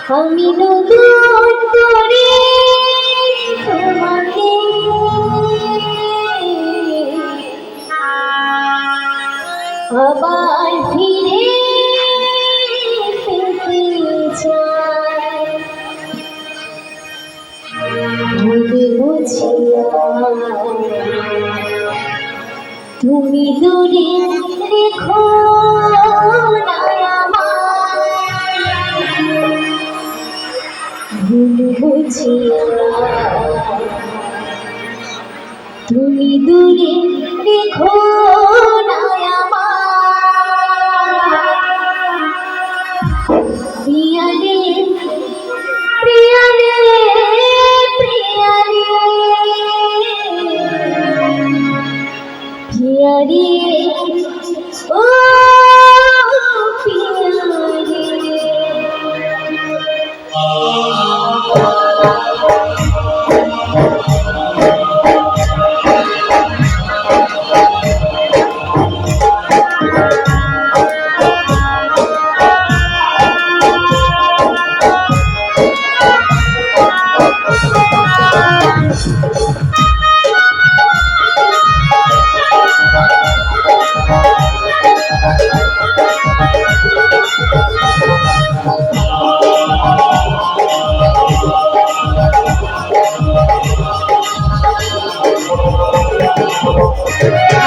আমি নতুন করে তোমাকে আবার ফিরে পেতে চাই। ভুলে বুঝিয়া তুমি দূরে রেখো না আমায়, ভুল বুঝিয়া তুমি দূরে রেখো না আমায়। প্রিয়া রে প্রিয়া রে প্রিয়া রে প্রিয়া রে ও প্রিয়া রে।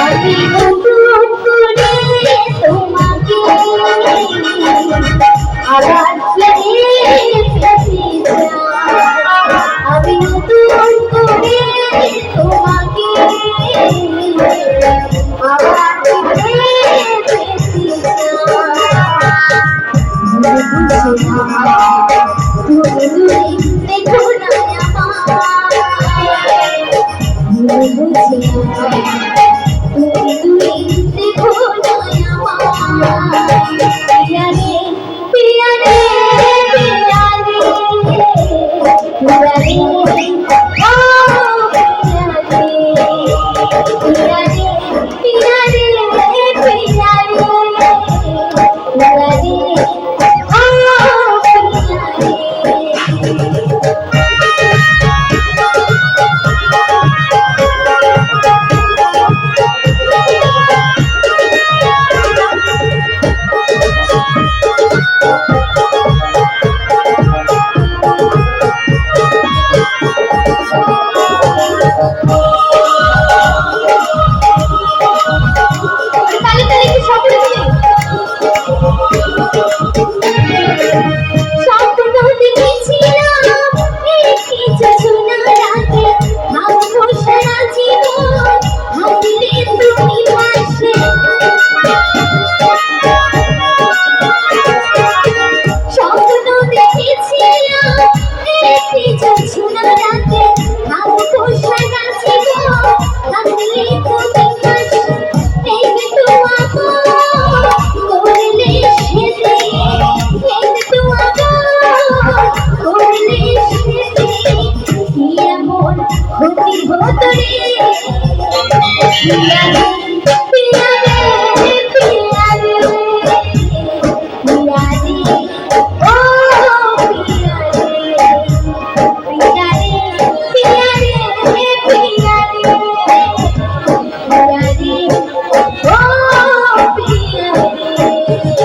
আমি নতুন করে তোমাকে আবার ফিরে পেতে চাই। আমি নতুন করে তোমাকে আবার ফিরে পেতে চাই। তুমি দূরে দেখো না আমায়, ভুল বুঝিয়া তুমি দূরে দেখো না আমায়। প্রিয়া রে প্রিয়া রে প্রিয়া রে প্রিয়া রে ও প্রিয়া রে প্রিয়া রে প্রিয়া রে প্রিয়া রে প্রিয়া রে ও প্রিয়া রে।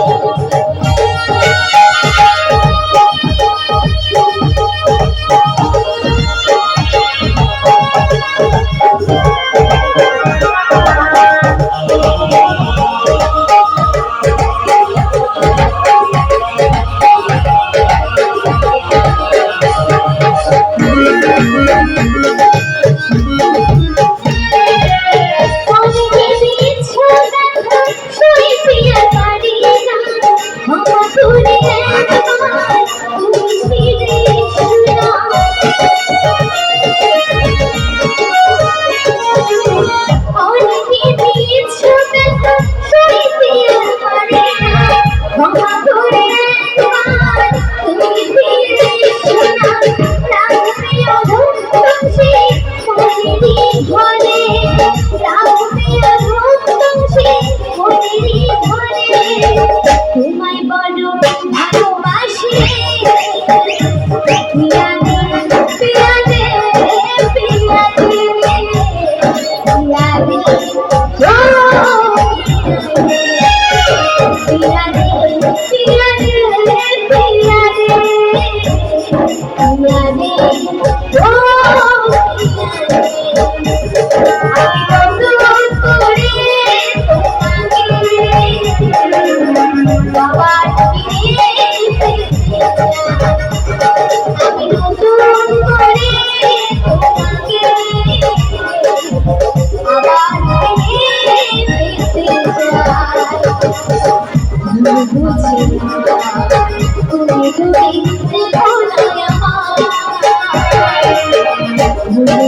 তোমায় বড় ভালোবাসি।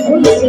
তুমি